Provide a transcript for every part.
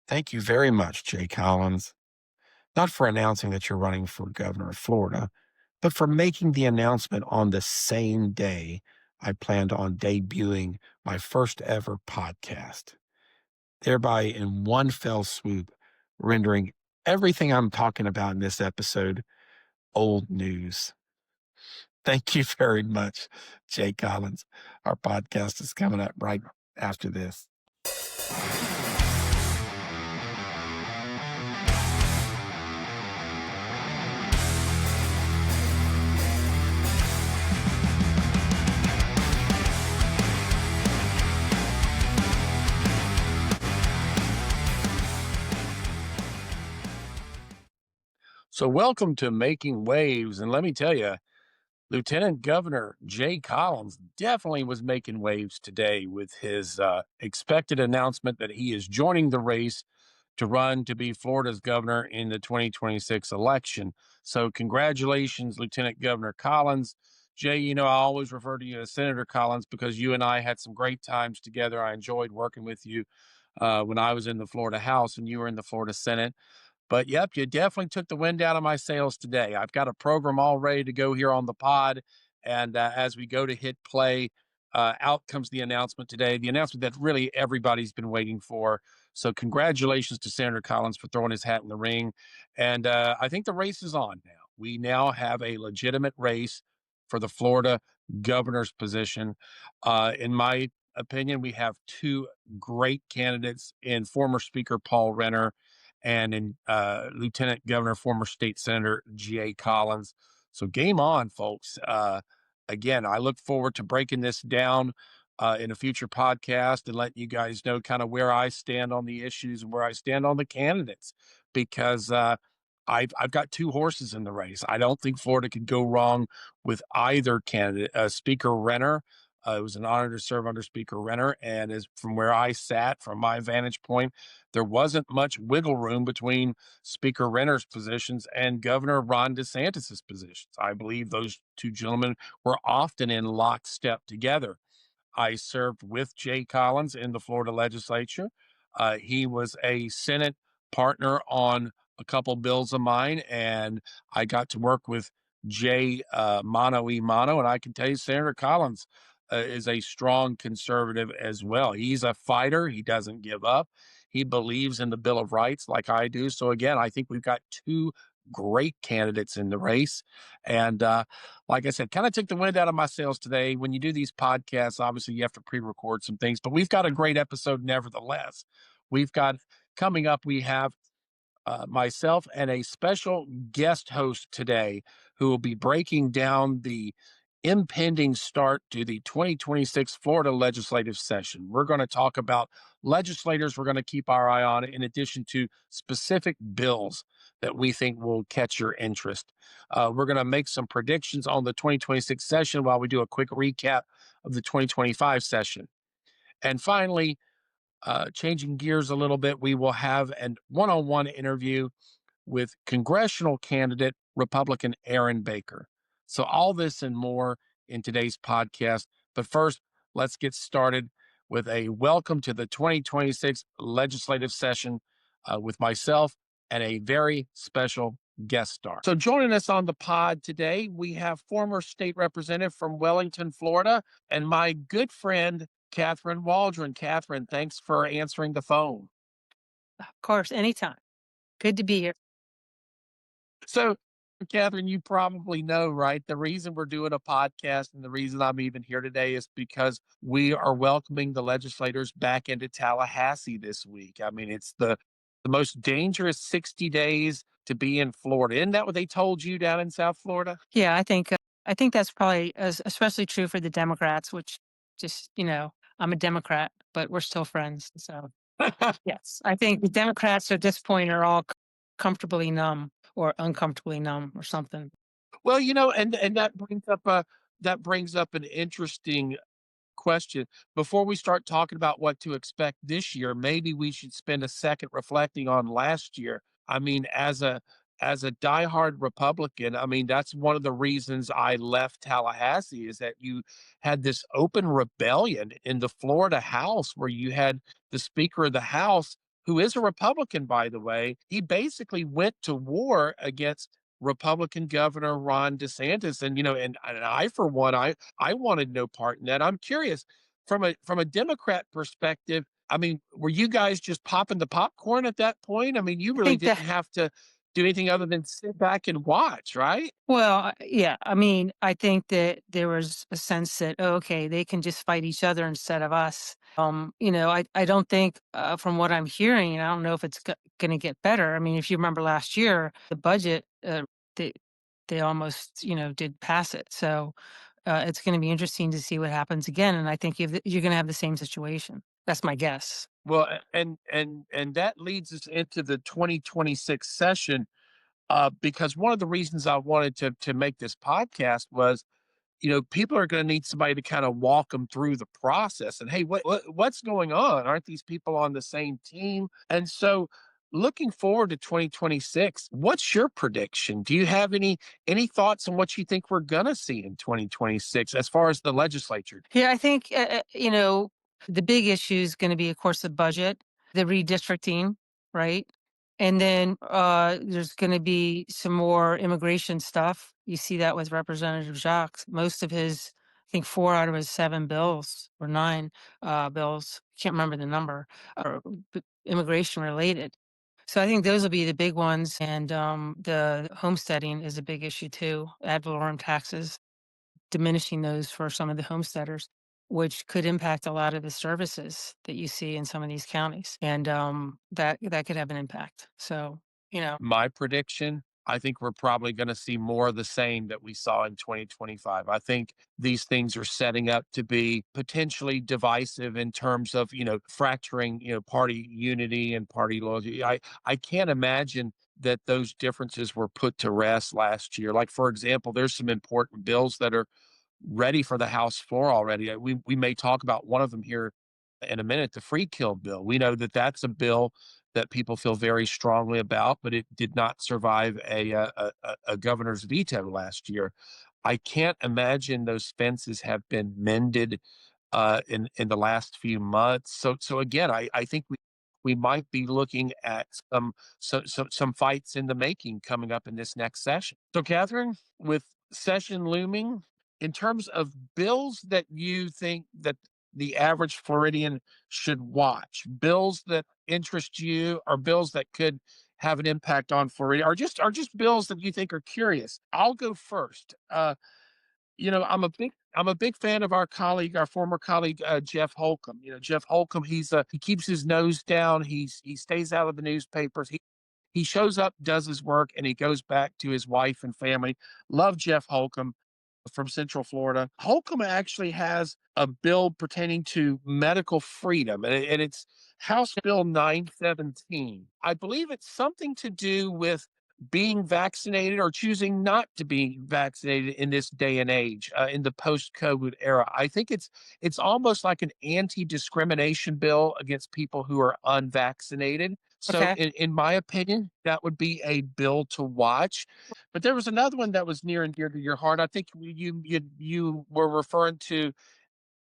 Thank you very much, Jay Collins, not for announcing that you're running for governor of Florida, but for making the announcement on the same day I planned on debuting my first ever podcast, thereby in one fell swoop rendering everything I'm talking about in this episode old news. Thank you very much, Jay Collins. Our podcast is coming up right after this. So, welcome to Making Waves. And let me tell you, Lieutenant Governor Jay Collins definitely was making waves today with his expected announcement that he is joining the race to run to be Florida's governor in the 2026 election. So, congratulations, Lieutenant Governor Collins. Jay, I always refer to you as Senator Collins because you and I had some great times together. I enjoyed working with you when I was in the Florida House and you were in the Florida Senate. But yep, you definitely took the wind out of my sails today. I've got a program all ready to go here on the pod. And as we go to hit play, out comes the announcement today, the announcement that really everybody's been waiting for. So, congratulations to Senator Collins for throwing his hat in the ring. And I think the race is on now. We now have a legitimate race for the Florida governor's position. In my opinion, we have two great candidates in former Speaker Paul Renner and in Lieutenant Governor, former State Senator Jay Collins. So game on, folks. Again, I look forward to breaking this down in a future podcast and letting you guys know kind of where I stand on the issues and where I stand on the candidates, because I've got two horses in the race. I don't think Florida could go wrong with either candidate. Speaker Renner. It was an honor to serve under Speaker Renner, and as from where I sat, from my vantage point, there wasn't much wiggle room between Speaker Renner's positions and Governor Ron DeSantis's positions. I believe those two gentlemen were often in lockstep together. I served with Jay Collins in the Florida legislature. He was a Senate partner on a couple bills of mine, and I got to work with Jay mano y mano. And I can tell you, Senator Collins is a strong conservative as well. He's a fighter. He doesn't give up. He believes in the Bill of Rights like I do. So again, I think we've got two great candidates in the race. And like I said, kind of took the wind out of my sails today. When you do these podcasts, obviously you have to pre-record some things, but we've got a great episode nevertheless. We've got coming up, we have myself and a special guest host today who will be breaking down the impending start to the 2026 Florida legislative session. We're going to talk about legislators we're going to keep our eye on, in addition to specific bills that we think will catch your interest. We're going to make some predictions on the 2026 session while we do a quick recap of the 2025 session. And finally, changing gears a little bit, we will have a one-on-one interview with congressional candidate Republican Aaron Baker. So all this and more in today's podcast. But first, let's get started with a welcome to the 2026 legislative session with myself and a very special guest star. So joining us on the pod today, we have former state representative from Wellington, Florida, and my good friend, Catherine Waldron. Catherine, thanks for answering the phone. Of course, anytime. Good to be here. So, Catherine, you probably know, right? The reason we're doing a podcast and the reason I'm even here today is because we are welcoming the legislators back into Tallahassee this week. I mean, it's the most dangerous 60 days to be in Florida. Isn't that what they told you down in South Florida? Yeah, I think that's probably especially true for the Democrats, which just, I'm a Democrat, but we're still friends. So, yes, I think the Democrats at this point are all comfortably numb or uncomfortably numb or something. Well, and that brings up an interesting question. Before we start talking about what to expect this year, maybe we should spend a second reflecting on last year. I mean, as a diehard Republican, I mean, that's one of the reasons I left Tallahassee, is that you had this open rebellion in the Florida House where you had the Speaker of the House who is a Republican, by the way, he basically went to war against Republican Governor Ron DeSantis. And, and I, for one, I wanted no part in that. I'm curious from a Democrat perspective. I mean, were you guys just popping the popcorn at that point? I mean, you I really think that didn't have to do anything other than sit back and watch, right? yeah, I mean, I think that there was a sense that, oh, okay, they can just fight each other instead of us. I don't think, from what I'm hearing, and I don't know if it's going to get better. I mean, if you remember last year, the budget, they they almost, did pass it. So it's going to be interesting to see what happens again. And I think you're going to have the same situation. That's my guess. Well, and that leads us into the 2026 session, because one of the reasons I wanted to make this podcast was, people are going to need somebody to kind of walk them through the process. And hey, what's going on? Aren't these people on the same team? And so, looking forward to 2026, what's your prediction? Do you have any thoughts on what you think we're going to see in 2026 as far as the legislature? Yeah, I think, the big issue is going to be, of course, the budget, the redistricting, right? And then there's going to be some more immigration stuff. You see that with Representative Jacques. Most of his, I think 4 out of his 7 bills or 9 bills, can't remember the number, are immigration related. So I think those will be the big ones. And the homesteading is a big issue too, ad valorem taxes, diminishing those for some of the homesteaders, which could impact a lot of the services that you see in some of these counties, and that could have an impact. So, My prediction, I think we're probably going to see more of the same that we saw in 2025. I think these things are setting up to be potentially divisive in terms of, fracturing, party unity and party loyalty. I can't imagine that those differences were put to rest last year. Like, for example, there's some important bills that are ready for the House floor already. We may talk about one of them here in a minute, the free kill bill. We know that that's a bill that people feel very strongly about, but it did not survive a governor's veto last year. I can't imagine those fences have been mended in the last few months. So again, I think we might be looking at some fights in the making coming up in this next session. So, Catherine, with session looming, in terms of bills that you think that the average Floridian should watch, bills that interest you, or bills that could have an impact on Florida, or just bills that you think are curious. I'll go first. I'm a big fan of our former colleague, Jeff Holcomb. Jeff Holcomb, he keeps his nose down. He stays out of the newspapers. He shows up, does his work, and he goes back to his wife and family. Love Jeff Holcomb from Central Florida. Holcomb actually has a bill pertaining to medical freedom, and it's House Bill 917. I believe it's something to do with being vaccinated or choosing not to be vaccinated in this day and age, in the post-COVID era. I think it's almost like an anti-discrimination bill against people who are unvaccinated. So, okay, in my opinion, that would be a bill to watch. But there was another one that was near and dear to your heart. I think you were referring to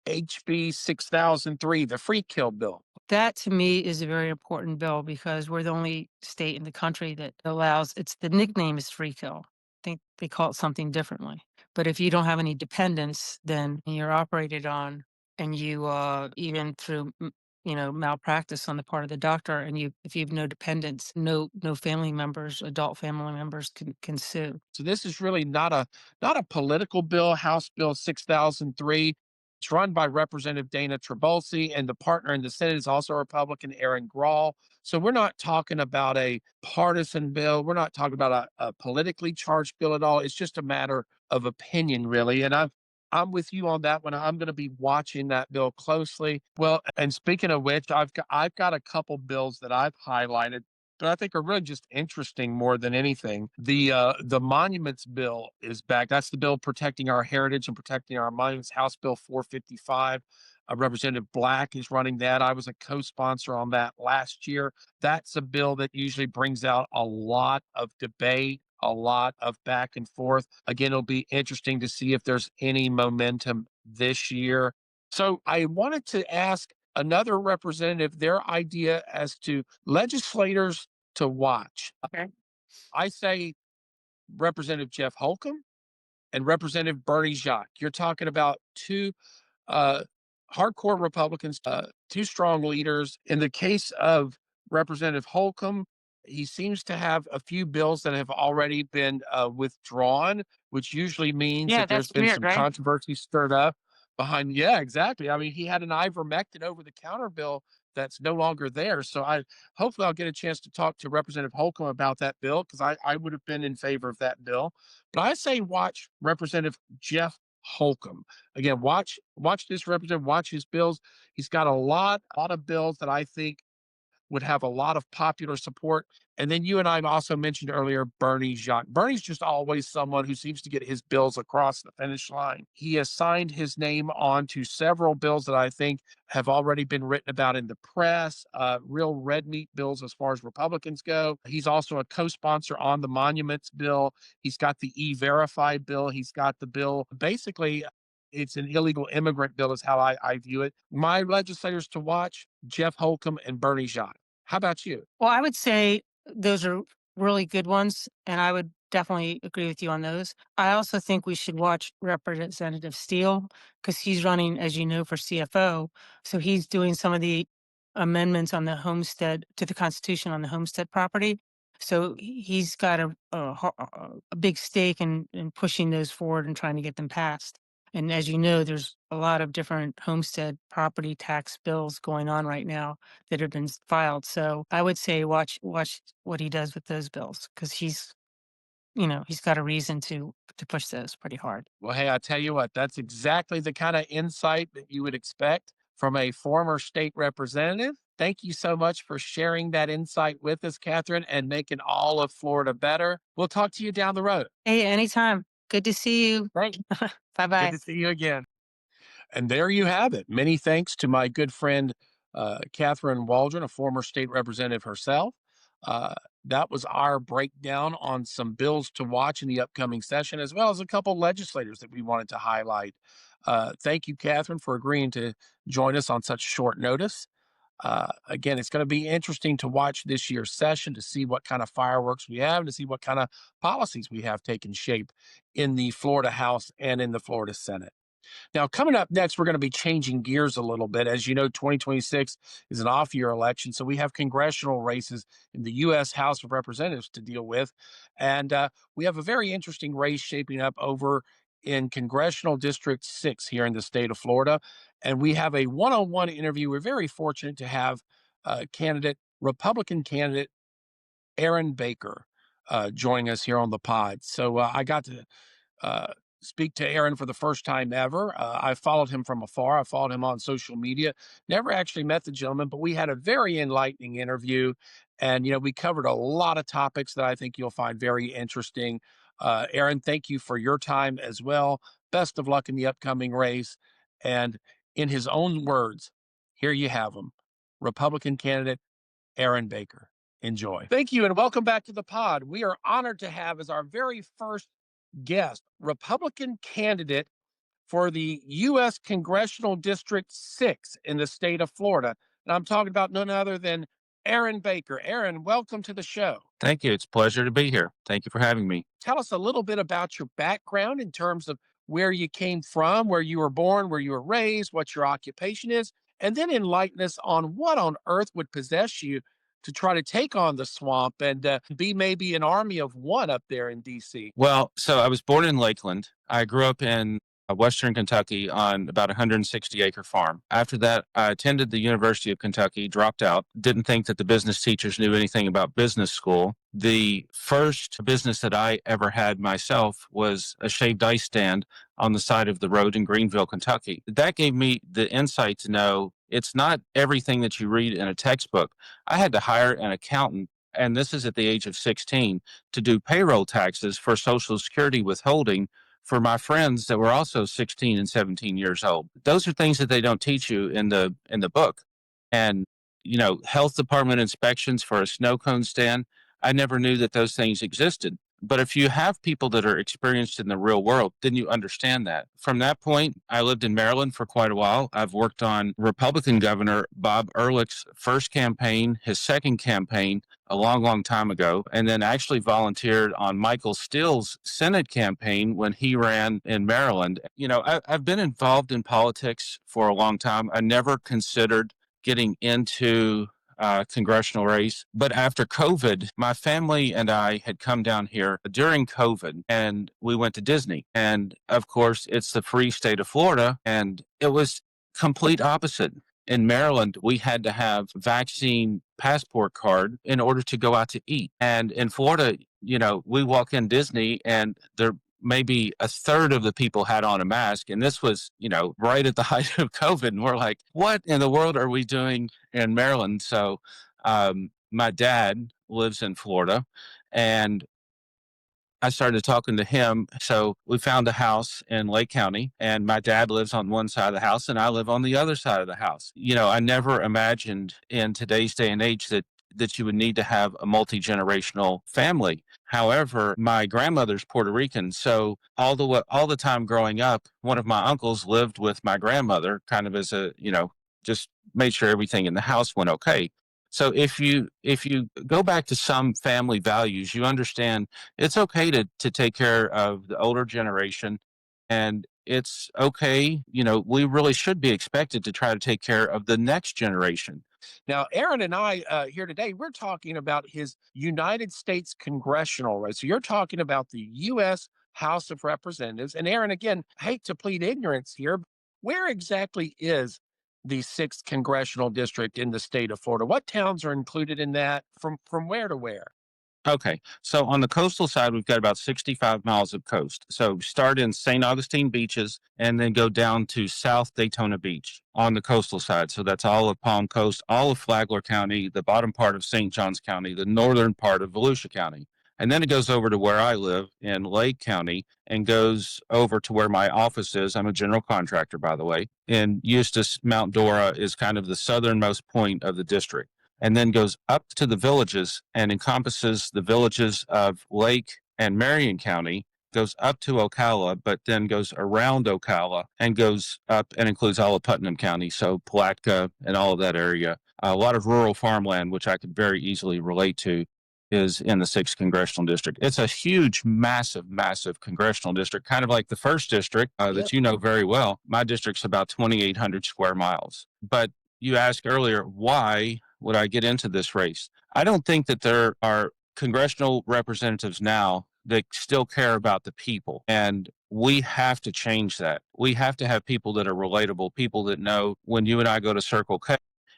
HB 6003, the free kill bill. that to me is a very important bill because we're the only state in the country that allows. It's the nickname is free kill. I think they call it something differently. But if you don't have any dependents, then you're operated on, and you even through malpractice on the part of the doctor, and if you have no dependents, no family members, adult family members can sue. So this is really not a political bill. House Bill 6003. It's run by Representative Dana Trabulsi, and the partner in the Senate is also Republican Aaron Grawl. So we're not talking about a partisan bill. We're not talking about a politically charged bill at all. It's just a matter of opinion, really. And I'm with you on that one. I'm going to be watching that bill closely. Well, and speaking of which, I've got a couple bills that I've highlighted that I think are really just interesting more than anything. The monuments bill is back. That's the bill protecting our heritage and protecting our monuments. House Bill 455. Representative Black is running that. I was a co-sponsor on that last year. That's a bill that usually brings out a lot of debate, a lot of back and forth. Again, it'll be interesting to see if there's any momentum this year. So I wanted to ask, another representative their idea as to legislators to watch. Okay. I say Representative Jeff Holcomb and Representative Bernie Jacques. You're talking about two uh, hardcore Republicans, two strong leaders. In the case of Representative Holcomb, he seems to have a few bills that have already been withdrawn, which usually means Yeah, that there's that's been weird, some right? controversy stirred up behind. Yeah, exactly. I mean, he had an ivermectin over the counter bill that's no longer there. So I hopefully I'll get a chance to talk to Representative Holcomb about that bill because I would have been in favor of that bill. But I say watch Representative Jeff Holcomb. Again, watch this representative, watch his bills. He's got a lot of bills that I think would have a lot of popular support. And then you and I also mentioned earlier Bernie Jacques. Bernie's just always someone who seems to get his bills across the finish line. He has signed his name on to several bills that I think have already been written about in the press, real red meat bills as far as Republicans go. He's also a co sponsor on the monuments bill. He's got the E-Verify bill. He's got the bill basically. It's an illegal immigrant bill, is how I view it. My legislators to watch Jeff Holcomb and Bernie Jacques. How about you? Well, I would say those are really good ones, and I would definitely agree with you on those. I also think we should watch Representative Steele because he's running, as you know, for CFO. So he's doing some of the amendments on the homestead to the Constitution on the homestead property. So he's got a big stake in pushing those forward and trying to get them passed. And as you know, there's a lot of different homestead property tax bills going on right now that have been filed. So I would say watch what he does with those bills because he's got a reason to push those pretty hard. Well, hey, I tell you what, that's exactly the kind of insight that you would expect from a former state representative. Thank you so much for sharing that insight with us, Catherine, and making all of Florida better. We'll talk to you down the road. Hey, anytime. Good to see you. Thanks. Bye Good bye. to see you again. And there you have it. Many thanks to my good friend, Catherine Waldron, a former state representative herself. Uh, that was our breakdown on some bills to watch in the upcoming session, as well as a couple legislators that we wanted to highlight. Thank you, Catherine, for agreeing to join us on such short notice. Again, it's going to be interesting to watch this year's session to see what kind of fireworks we have, to see what kind of policies we have taken shape in the Florida House and in the Florida Senate. Now, coming up next, we're going to be changing gears a little bit. As you know, 2026 is an off year election. So we have congressional races in the U.S. House of Representatives to deal with. And we have a very interesting race shaping up over in Congressional District 6 here in the state of Florida. And we have a one on one interview. We're very fortunate to have Republican candidate Aaron Baker joining us here on the pod. So I got to uh, speak to Aaron for the first time ever. I followed him from afar. I followed him on social media. Never actually met the gentleman, but we had a very enlightening interview. And, we covered a lot of topics that I think you'll find very interesting. Aaron, thank you for your time as well. Best of luck in the upcoming race. And in his own words, here you have him, Republican candidate Aaron Baker. Enjoy. Thank you and welcome back to the pod. We are honored to have as our very first guest, Republican candidate for the U.S. Congressional District 6 in the state of Florida. And I'm talking about none other than Aaron Baker. Aaron, welcome to the show. Thank you. It's a pleasure to be here. Thank you for having me. Tell us a little bit about your background in terms of where you came from, where you were born, where you were raised, what your occupation is, and then enlighten us on what on earth would possess you to try to take on the swamp and be maybe an army of one up there in D.C. Well, so I was born in Lakeland. I grew up in Western Kentucky on about a 160-acre farm. After that, I attended the University of Kentucky, dropped out, didn't think that the business teachers knew anything about business school. The first business that I ever had myself was a shaved ice stand on the side of the road in Greenville, Kentucky. That gave me the insight to know it's not everything that you read in a textbook. I had to hire an accountant, and this is at the age of 16, to do payroll taxes for Social Security withholding for my friends that were also 16 and 17 years old. Those are things that they don't teach you in the book. And health department inspections for a snow cone stand, I never knew that those things existed. But if you have people that are experienced in the real world, then you understand that. From that point, I lived in Maryland for quite a while. I've worked on Republican Governor Bob Ehrlich's first campaign, his second campaign, a long, long time ago, and then actually volunteered on Michael Steele's Senate campaign when he ran in Maryland. I've been involved in politics for a long time. I never considered getting into congressional race. But after COVID, my family and I had come down here during COVID and we went to Disney. And of course, it's the free state of Florida. And it was complete opposite. In Maryland, we had to have vaccine passport card in order to go out to eat. And in Florida, we walk in Disney and there maybe a third of the people had on a mask. And this was, right at the height of COVID. And we're like, what in the world are we doing in Maryland? So my dad lives in Florida and I started talking to him. So we found a house in Lake County, and my dad lives on one side of the house, and I live on the other side of the house. I never imagined in today's day and age that you would need to have a multi-generational family. However, my grandmother's Puerto Rican, so all the time growing up, one of my uncles lived with my grandmother, kind of as just made sure everything in the house went okay. So if you go back to some family values, you understand it's okay to take care of the older generation, and it's okay. We really should be expected to try to take care of the next generation. Now, Aaron and I here today, we're talking about his United States congressional race. So you're talking about the U.S. House of Representatives. And Aaron, again, I hate to plead ignorance here. Where exactly is the sixth congressional district in the state of Florida? What towns are included in that? From where to where? Okay. So on the coastal side, we've got about 65 miles of coast. So start in St. Augustine beaches and then go down to South Daytona Beach on the coastal side. So that's all of Palm Coast, all of Flagler County, the bottom part of St. Johns County, the northern part of Volusia County. And then it goes over to where I live in Lake County and goes over to where my office is. I'm a general contractor, by the way. And Eustis, Mount Dora is kind of the southernmost point of the district, and then goes up to the villages and encompasses the villages of Lake and Marion County, goes up to Ocala, but then goes around Ocala and goes up and includes all of Putnam County. So Palatka and all of that area. A lot of rural farmland, which I could very easily relate to, is in the 6th Congressional District. It's a huge, massive, massive congressional district, kind of like the 1st District that you know very well. My district's about 2,800 square miles. But you asked earlier, why would I get into this race? I don't think that there are congressional representatives now that still care about the people. And we have to change that. We have to have people that are relatable, people that know when you and I go to Circle K,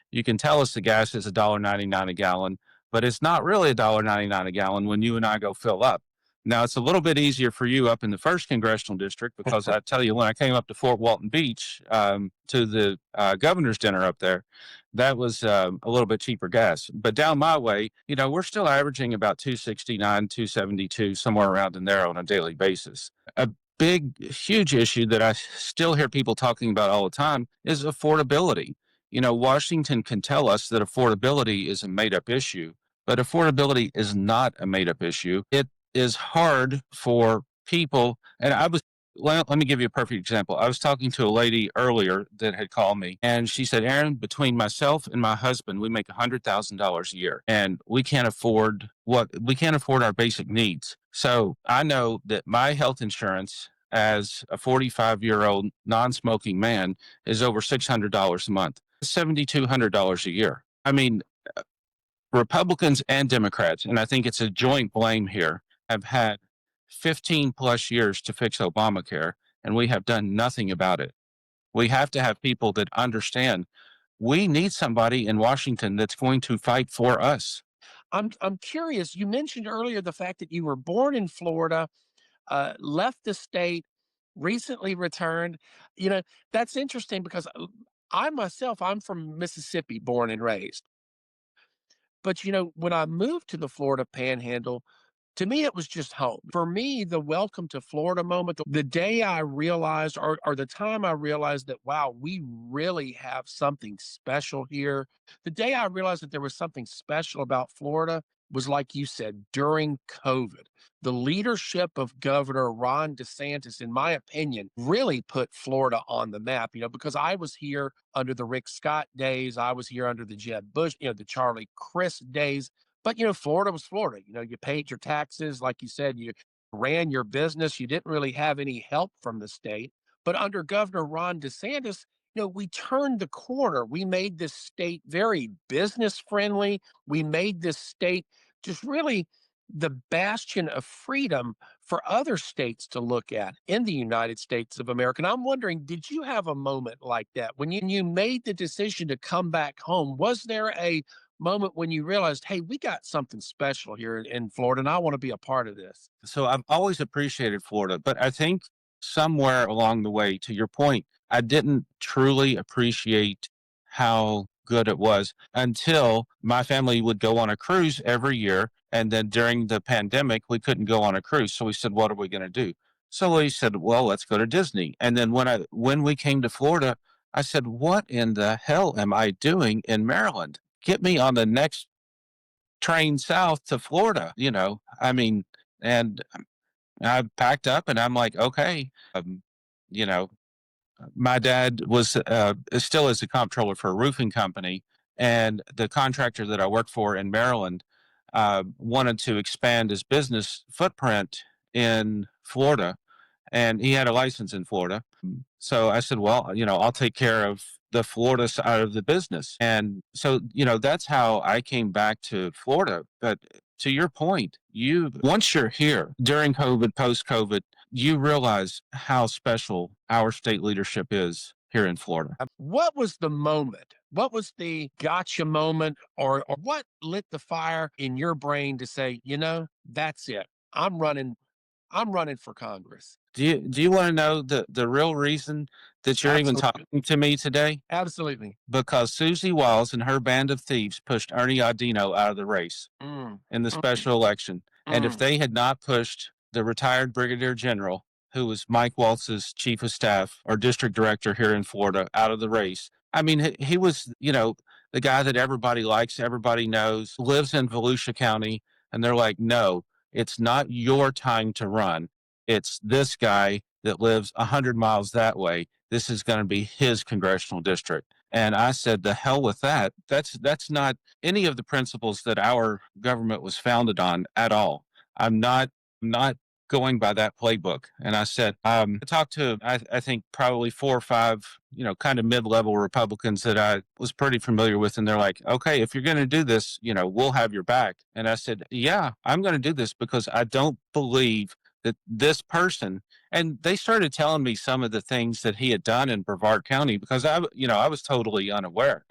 you can tell us the gas is $1.99 a gallon, but it's not really $1.99 a gallon when you and I go fill up. Now, it's a little bit easier for you up in the 1st Congressional District because I tell you, when I came up to Fort Walton Beach to the governor's dinner up there, that was a little bit cheaper gas. But down my way, we're still averaging about 269, 272, somewhere around in there on a daily basis. A big, huge issue that I still hear people talking about all the time is affordability. Washington can tell us that affordability is a made up issue, but affordability is not a made up issue. It is hard for people. And let me give you a perfect example. I was talking to a lady earlier that had called me and she said, Aaron, between myself and my husband, we make $100,000 a year and we can't afford our basic needs. So I know that my health insurance as a 45-year-old non-smoking man is over $600 a month, $7,200 a year. I mean, Republicans and Democrats, and I think it's a joint blame here, have had 15 plus years to fix Obamacare, and we have done nothing about it. We have to have people that understand we need somebody in Washington that's going to fight for us. I'm curious. You mentioned earlier the fact that you were born in Florida, left the state, recently returned. You know, that's interesting because I myself, I'm from Mississippi, born and raised. But when I moved to the Florida Panhandle, to me, it was just home. For me, the welcome to Florida moment, the day I realized, or the time I realized that, wow, we really have something special here. The day I realized that there was something special about Florida was, like you said, during COVID. The leadership of Governor Ron DeSantis, in my opinion, really put Florida on the map, because I was here under the Rick Scott days. I was here under the Jeb Bush, the Charlie Crist days. But, Florida was Florida. You paid your taxes. Like you said, you ran your business. You didn't really have any help from the state. But under Governor Ron DeSantis, we turned the corner. We made this state very business friendly. We made this state just really the bastion of freedom for other states to look at in the United States of America. And I'm wondering, did you have a moment like that when you made the decision to come back home? Was there a moment when you realized, hey, we got something special here in Florida, and I want to be a part of this? So I've always appreciated Florida, but I think somewhere along the way, to your point, I didn't truly appreciate how good it was until my family would go on a cruise every year. And then during the pandemic, we couldn't go on a cruise. So we said, what are we going to do? So we said, well, let's go to Disney. And then when we came to Florida, I said, what in the hell am I doing in Maryland? Get me on the next train south to Florida, I mean, and I packed up and I'm like, okay, you know, my dad was still as a comptroller for a roofing company, and the contractor that I worked for in Maryland wanted to expand his business footprint in Florida, and he had a license in Florida. So I said, well, I'll take care of the Florida side of the business. And so, that's how I came back to Florida. But to your point, once you're here during COVID, post COVID, you realize how special our state leadership is here in Florida. What was the moment? What was the gotcha moment, or what lit the fire in your brain to say, that's it. I'm running for Congress. Do you want to know the real reason that you're even Absolutely. talking to me today? Absolutely. Because Susie Wiles and her band of thieves pushed Ernie Audino out of the race Mm, in the mm, special election. And if mm. they had not pushed the retired brigadier general, who was Mike Waltz's chief of staff or district director here in Florida, out of the race, I mean, he was, the guy that everybody likes, everybody knows, lives in Volusia County. And they're like, no, it's not your time to run. It's this guy that lives 100 miles that way. This is going to be his congressional district. And I said, the hell with that. That's not any of the principles that our government was founded on at all. I'm not going by that playbook. And I said, I talked to, I think probably 4 or 5, kind of mid-level Republicans that I was pretty familiar with. And they're like, okay, if you're going to do this, we'll have your back. And I said, yeah, I'm going to do this because I don't believe that this person, and they started telling me some of the things that he had done in Brevard County because I was totally unaware.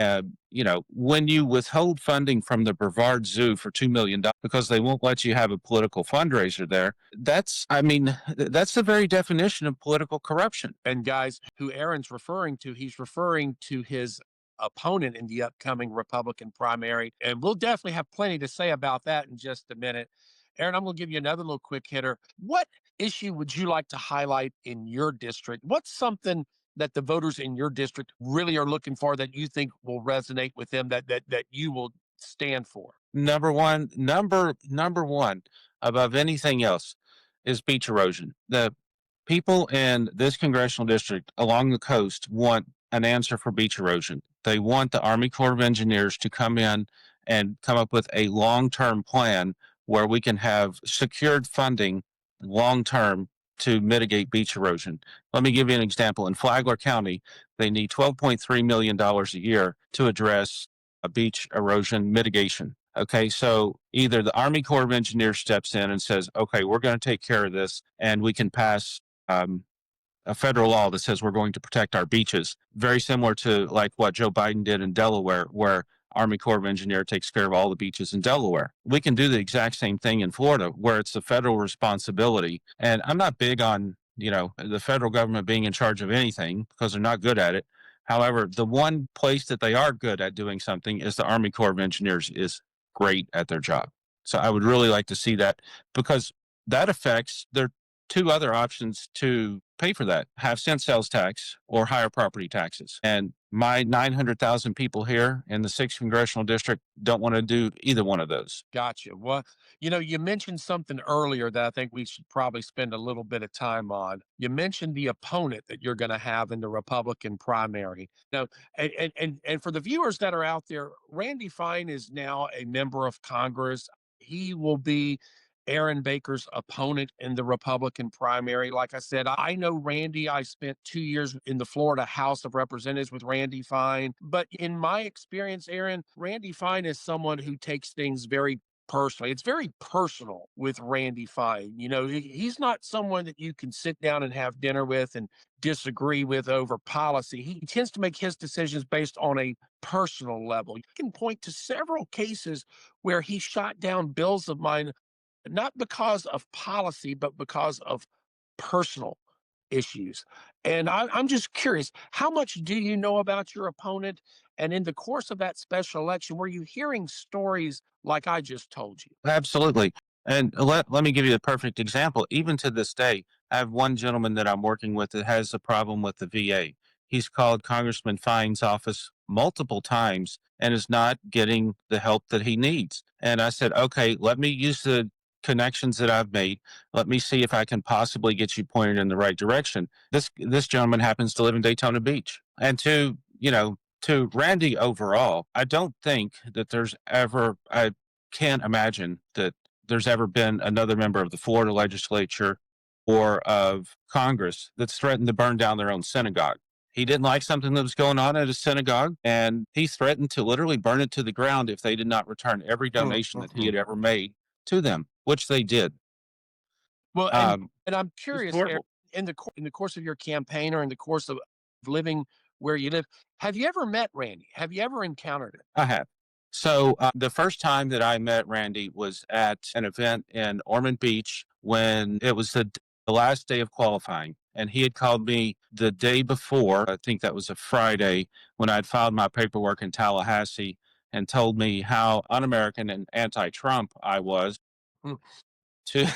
When you withhold funding from the Brevard Zoo for $2 million because they won't let you have a political fundraiser there, that's the very definition of political corruption. And guys, who Aaron's referring to, he's referring to his opponent in the upcoming Republican primary. And we'll definitely have plenty to say about that in just a minute. Aaron, I'm going to give you another little quick hitter. What issue would you like to highlight in your district? What's something that the voters in your district really are looking for that you think will resonate with them, that you will stand for? Number one above anything else is beach erosion. The people in this congressional district along the coast want an answer for beach erosion. They want the Army Corps of Engineers to come in and come up with a long-term plan where we can have secured funding long-term to mitigate beach erosion. Let me give you an example. In Flagler County, they need $12.3 million a year to address beach erosion mitigation. Okay, so either the Army Corps of Engineers steps in and says, okay, we're going to take care of this, and we can pass a federal law that says we're going to protect our beaches, very similar to like what Joe Biden did in Delaware, where Army Corps of Engineer takes care of all the beaches in Delaware. We can do the exact same thing in Florida, where it's the federal responsibility. And I'm not big on, the federal government being in charge of anything because they're not good at it. However, the one place that they are good at doing something is the Army Corps of Engineers is great at their job. So I would really like to see that because that affects two other options to pay for that: have cent sales tax or higher property taxes. And my 900,000 people here in the 6th congressional district don't want to do either one of those. Gotcha. Well, you mentioned something earlier that I think we should probably spend a little bit of time on. You mentioned the opponent that you're going to have in the Republican primary. Now, and for the viewers that are out there, Randy Fine is now a member of Congress. He will be Aaron Baker's opponent in the Republican primary. Like I said, I know Randy. I spent 2 years in the Florida House of Representatives with Randy Fine. But in my experience, Aaron, Randy Fine is someone who takes things very personally. It's very personal with Randy Fine. He's not someone that you can sit down and have dinner with and disagree with over policy. He tends to make his decisions based on a personal level. You can point to several cases where he shot down bills of mine, not because of policy, but because of personal issues. And I'm just curious, how much do you know about your opponent? And in the course of that special election, were you hearing stories like I just told you? Absolutely. And let me give you a perfect example. Even to this day, I have one gentleman that I'm working with that has a problem with the VA. He's called Congressman Fine's office multiple times and is not getting the help that he needs. And I said, okay, let me use the connections that I've made. Let me see if I can possibly get you pointed in the right direction. This gentleman happens to live in Daytona Beach. And to Randy overall, I don't think that I can't imagine that there's ever been another member of the Florida legislature or of Congress that's threatened to burn down their own synagogue. He didn't like something that was going on at his synagogue, and he threatened to literally burn it to the ground if they did not return every donation that he Mhm. had ever made to them, which they did. Well, and Um, and I'm it's curious, Eric, horrible. in the course of your campaign or in the course of living where you live, have you ever met Randy? Have you ever encountered him? I have. So the first time that I met Randy was at an event in Ormond Beach when it was the last day of qualifying. And he had called me the day before, I think that was a Friday, when I'd filed my paperwork in Tallahassee, and told me how un American and anti Trump I was Mm.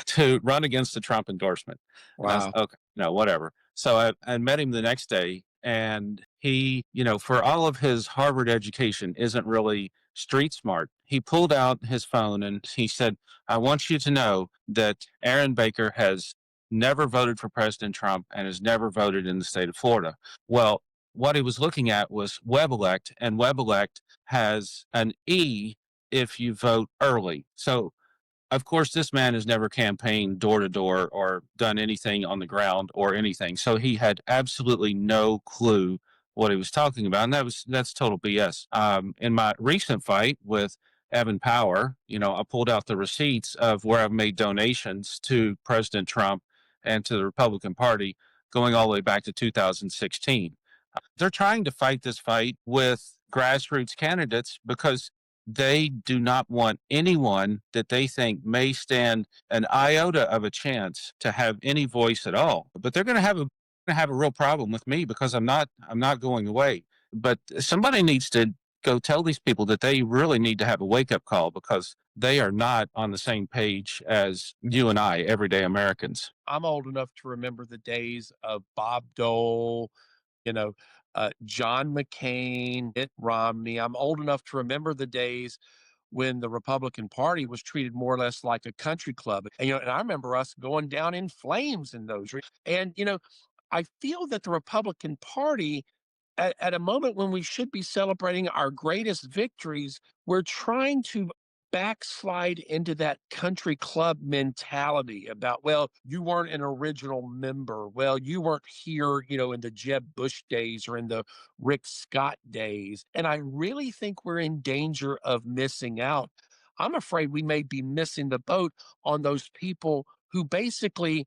to run against the Trump endorsement. And I was Wow. okay, no, whatever. So I met him the next day, and he, for all of his Harvard education, isn't really street smart. He pulled out his phone and he said, "I want you to know that Aaron Baker has never voted for President Trump and has never voted in the state of Florida." Well, what he was looking at was WebElect, and WebElect has an E if you vote early. So of course, this man has never campaigned door to door or done anything on the ground or anything. So he had absolutely no clue what he was talking about. And that's total BS. In my recent fight with Evan Power, I pulled out the receipts of where I've made donations to President Trump and to the Republican Party going all the way back to 2016. They're trying to fight this fight with grassroots candidates because they do not want anyone that they think may stand an iota of a chance to have any voice at all. But they're going to have a real problem with me because I'm not going away. But somebody needs to go tell these people that they really need to have a wake up call because they are not on the same page as you and I, everyday Americans. I'm old enough to remember the days of Bob Dole, you know, John McCain, Mitt Romney. I'm old enough to remember the days when the Republican Party was treated more or less like a country club. And I remember us going down in flames in those. And I feel that the Republican Party, at a moment when we should be celebrating our greatest victories, we're trying to backslide into that country club mentality about, well, you weren't an original member. Well, you weren't here, in the Jeb Bush days or in the Rick Scott days. And I really think we're in danger of missing out. I'm afraid we may be missing the boat on those people who basically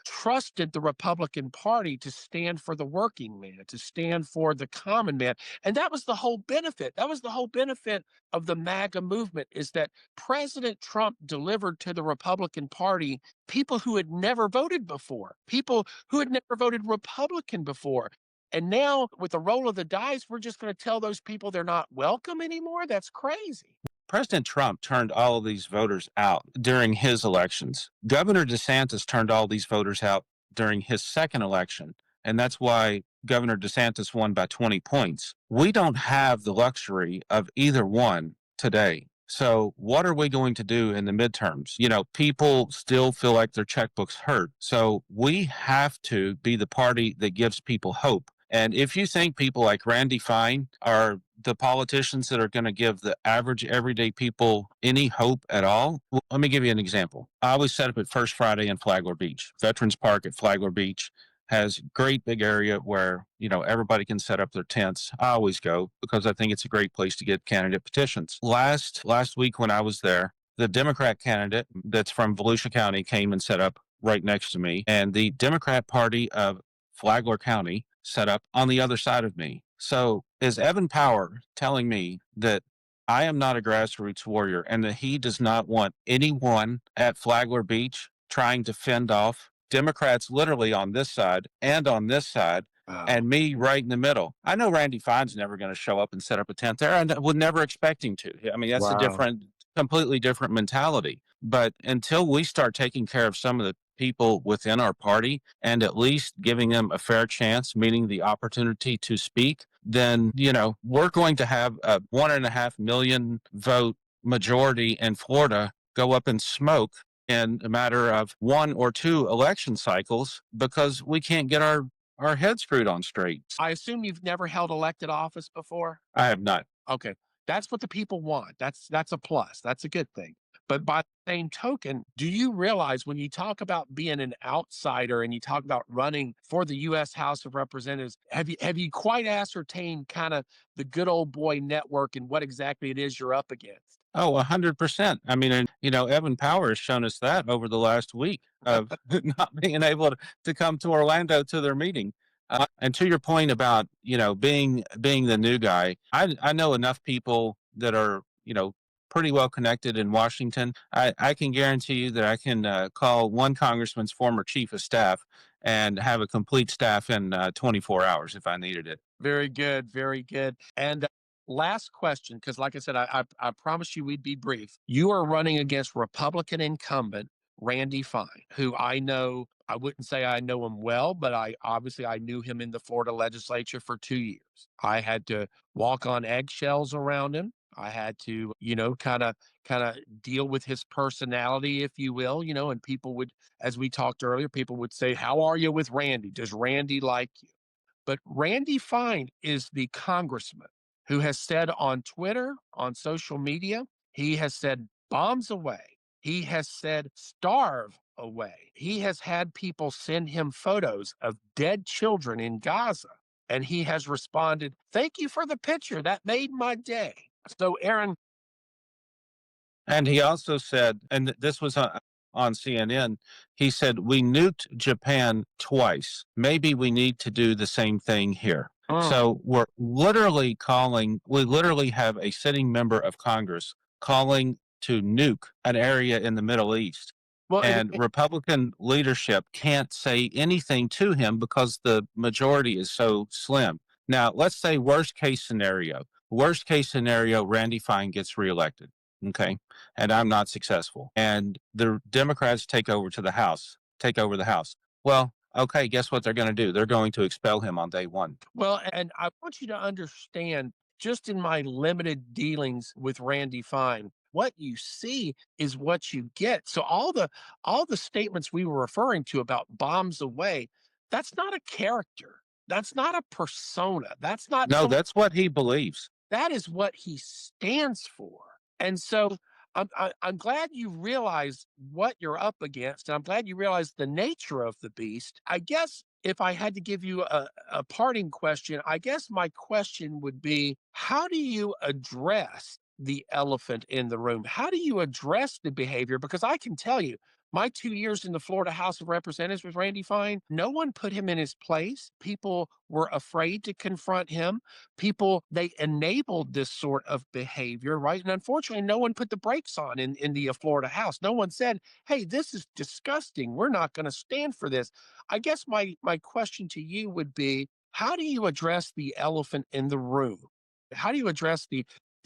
trusted the Republican Party to stand for the working man, to stand for the common man. And that was the whole benefit. That was the whole benefit of the MAGA movement is that President Trump delivered to the Republican Party people who had never voted before, people who had never voted Republican before. And now, with the roll of the dice, we're just going to tell those people they're not welcome anymore. That's crazy. President Trump turned all of these voters out during his elections. Governor DeSantis turned all these voters out during his second election. And that's why Governor DeSantis won by 20 points. We don't have the luxury of either one today. So, what are we going to do in the midterms? You know, people still feel like their checkbooks hurt. So, we have to be the party that gives people hope. And if you think people like Randy Fine are the politicians that are going to give the average everyday people any hope at all, well, let me give you an example. I always set up at First Friday in Flagler Beach. Veterans Park at Flagler Beach has great big area where, you know, everybody can set up their tents. I always go because I think it's a great place to get candidate petitions. Last week when I was there, the Democrat candidate that's from Volusia County came and set up right next to me, and the Democrat Party of Flagler County set up on the other side of me. So is Evan Power telling me that I am not a grassroots warrior and that he does not want anyone at Flagler Beach trying to fend off Democrats literally on this side and on this side, and me right in the middle? I know Randy Fine's never going to show up and set up a tent there, and I would never expect him to. I mean, that's a completely different mentality. But until we start taking care of some of the people within our party and at least giving them a fair chance, meaning the opportunity to speak, then, you know, we're going to have a 1.5 million vote majority in Florida go up in smoke in a matter of 1 or 2 election cycles because we can't get our head screwed on straight. I assume you've never held elected office before? I have not. Okay. That's what the people want. That's a plus. That's a good thing. But by the same token, do you realize when you talk about being an outsider and you talk about running for the US House of Representatives, have you quite ascertained kind of the good old boy network and what exactly it is you're up against? Oh, 100%. I mean, and, you know, Evan Power has shown us that over the last week of not being able to come to Orlando to their meeting. And to your point about, you know, being the new guy, I know enough people that are, you know, pretty well connected in Washington. I can guarantee you that I can call one congressman's former chief of staff and have a complete staff in 24 hours if I needed it. Very good, very good. And last question, because like I said, I promised you we'd be brief. You are running against Republican incumbent Randy Fine, who I know. I wouldn't say I know him well, but I knew him in the Florida legislature for 2 years. I had to walk on eggshells around him. I had to, you know, kind of deal with his personality, if you will, you know, and people would, as we talked earlier, people would say, "How are you with Randy? Does Randy like you?" But Randy Fine is the congressman who has said on Twitter, on social media, he has said bombs away. He has said starve away. He has had people send him photos of dead children in Gaza. And he has responded, "Thank you for the picture. That made my day." So, Aaron, And he also said, and this was on CNN, he said, "We nuked Japan twice. Maybe we need to do the same thing here." So we literally have a sitting member of Congress calling to nuke an area in the Middle East. well, And Republican leadership can't say anything to him because the majority is so slim. Now, let's say worst case scenario, Randy Fine gets reelected. Okay. And I'm not successful. And the Democrats take over the House. Well, okay, guess what they're going to do? They're going to expel him on day one. Well, and I want you to understand, just in my limited dealings with Randy Fine, what you see is what you get. So all the statements we were referring to about bombs away, that's not a character. That's not a persona. That's not No, that's what he believes. that is what he stands for. And so I'm glad you realize what you're up against. And I'm glad you realize the nature of the beast. I guess if I had to give you a parting question, I guess my question would be, how do you address the elephant in the room? How do you address the behavior? Because I can tell you, my 2 years in the Florida House of Representatives with Randy Fine, no one put him in his place. People were afraid to confront him. People, they enabled this sort of behavior, right? And unfortunately, no one put the brakes on in the Florida House. No one said, "Hey, this is disgusting. We're not going to stand for this." I guess my question to you would be, how do you address the elephant in the room? How do you address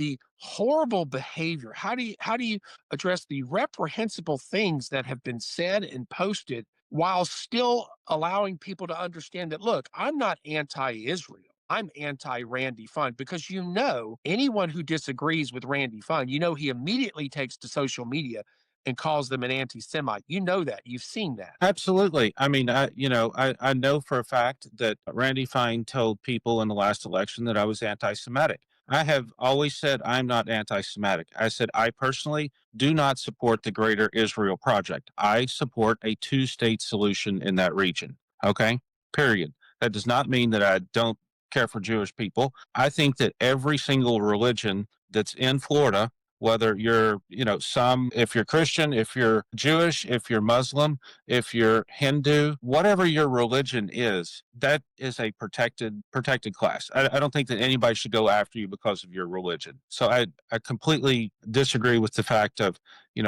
the horrible behavior? How do you address the reprehensible things that have been said and posted while still allowing people to understand that, look, I'm not anti-Israel. I'm anti-Randy Fund, because anyone who disagrees with Randy Fund, he immediately takes to social media and calls them an anti-Semite. You know that. You've seen that. Absolutely. I mean, I know for a fact that Randy Fine told people in the last election that I was anti-Semitic. I have always said I'm not anti-Semitic. I said I personally do not support the Greater Israel Project. I support a two-state solution in that region. Okay, period. That does not mean that I don't care for Jewish people. I think that every single religion that's in Florida, whether you're, if you're Christian, if you're Jewish, if you're Muslim, if you're Hindu, whatever your religion is, that is a protected class. I don't think that anybody should go after you because of your religion. So I completely disagree with the fact of,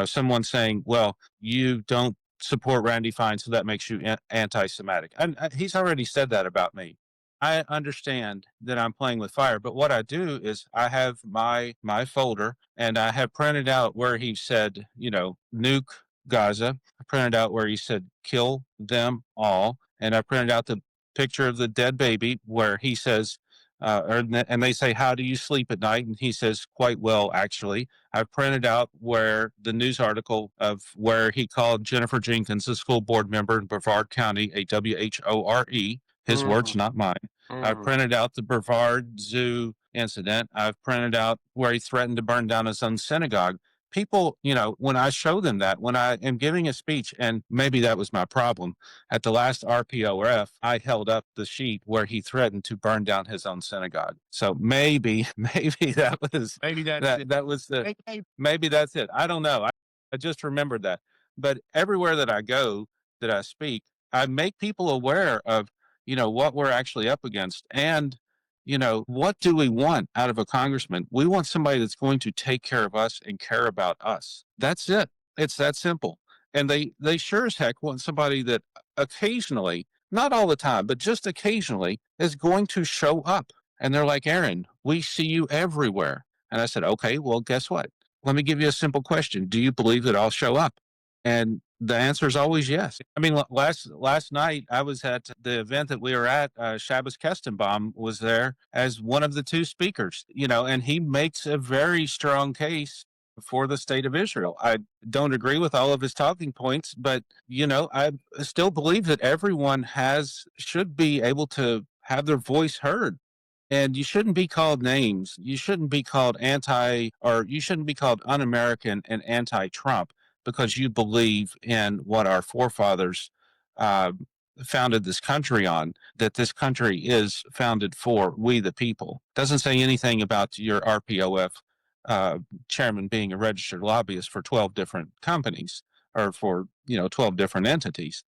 someone saying, well, you don't support Randy Fine, so that makes you anti-Semitic. And he's already said that about me. I understand that I'm playing with fire, but what I do is I have my folder, and I have printed out where he said, nuke Gaza. I printed out where he said kill them all, and I printed out the picture of the dead baby where he says, and they say, how do you sleep at night? And he says, quite well, actually. I've printed out where the news article of where he called Jennifer Jenkins, a school board member in Brevard County, a WHORE. His words, Mhm, not mine. I mhm. printed out the Brevard Zoo incident. I've printed out where he threatened to burn down his own synagogue. People, when I show them that, when I am giving a speech, and maybe that was my problem, at the last RPOF, I held up the sheet where he threatened to burn down his own synagogue. So maybe, maybe that was Maybe that's it. that was the Hey, maybe that's it. I don't know. I just remembered that. But everywhere that I go, that I speak, I make people aware of, what we're actually up against. And, what do we want out of a congressman? We want somebody that's going to take care of us and care about us. That's it. It's that simple. And they sure as heck want somebody that occasionally, not all the time, but just occasionally is going to show up. And they're like, Aaron, we see you everywhere. And I said, okay, well, guess what? Let me give you a simple question. Do you believe that I'll show up? And the answer is always yes. I mean, last night I was at the event that we were at. Shabbos Kestenbaum was there as one of the two speakers, and he makes a very strong case for the state of Israel. I don't agree with all of his talking points, but I still believe that everyone should be able to have their voice heard. And you shouldn't be called names. You shouldn't be called or you shouldn't be called un-American and anti-Trump because you believe in what our forefathers uh, founded this country on, that this country is founded for we the people. Doesn't say anything about your RPOF chairman being a registered lobbyist for 12 different companies or for, 12 different entities.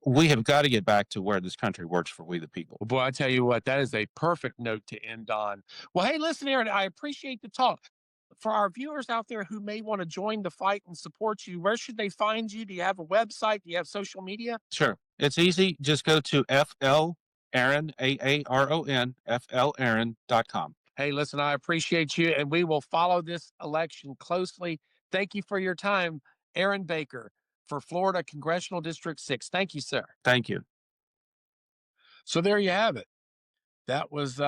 We have got to get back to where this country works for we the people. well, boy, I tell you what, that is a perfect note to end on. Well, hey, listen, Aaron, I appreciate the talk. For our viewers out there who may want to join the fight and support you, where should they find you? Do you have a website? Do you have social media? Sure. It's easy. Just go to FL Aaron, AARON, FLAaron.com. Hey, listen, I appreciate you, and we will follow this election closely. Thank you for your time, Aaron Baker, for Florida Congressional District 6. Thank you, sir. Thank you. So there you have it. That was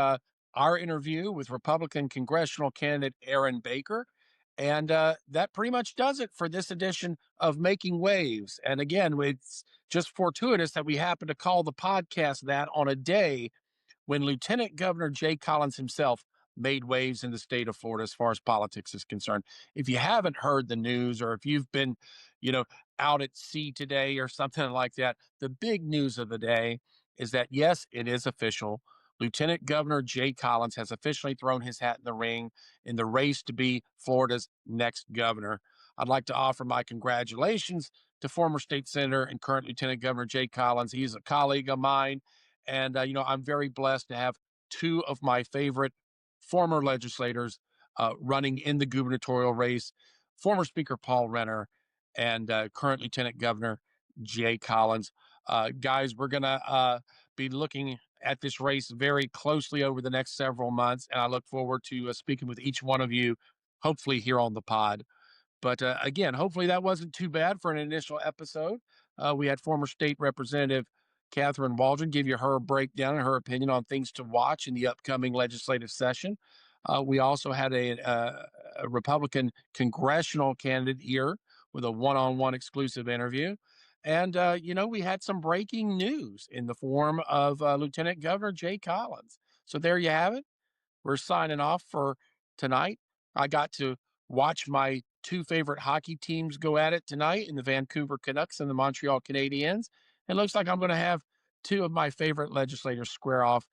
our interview with Republican congressional candidate Aaron Baker. And that pretty much does it for this edition of Making Waves. And again, it's just fortuitous that we happen to call the podcast that on a day when Lieutenant Governor Jay Collins himself made waves in the state of Florida as far as politics is concerned. If you haven't heard the news, or if you've been, you know, out at sea today or something like that, the big news of the day is that, yes, it is official. Lieutenant Governor Jay Collins has officially thrown his hat in the ring in the race to be Florida's next governor. I'd like to offer my congratulations to former state senator and current Lieutenant Governor Jay Collins. He's a colleague of mine. And, I'm very blessed to have two of my favorite former legislators running in the gubernatorial race, former Speaker Paul Renner and current Lieutenant Governor Jay Collins. Guys, we're going to be looking at this race very closely over the next several months, and I look forward to speaking with each one of you, hopefully here on the pod. But again, hopefully that wasn't too bad for an initial episode. We had former state representative Catherine Waldron give you her breakdown and her opinion on things to watch in the upcoming legislative session. We also had a Republican congressional candidate here with a one-on-one exclusive interview. And, we had some breaking news in the form of Lieutenant Governor Jay Collins. So there you have it. We're signing off for tonight. I got to watch my two favorite hockey teams go at it tonight in the Vancouver Canucks and the Montreal Canadiens. It looks like I'm going to have two of my favorite legislators square off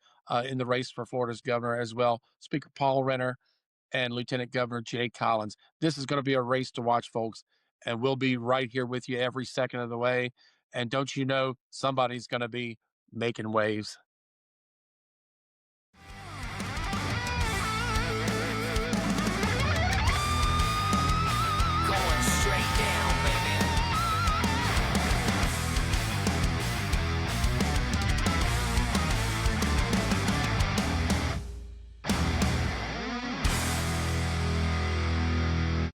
in the race for Florida's governor as well. Speaker Paul Renner and Lieutenant Governor Jay Collins. This is going to be a race to watch, folks, and we'll be right here with you every second of the way. And don't you know, somebody's going to be making waves.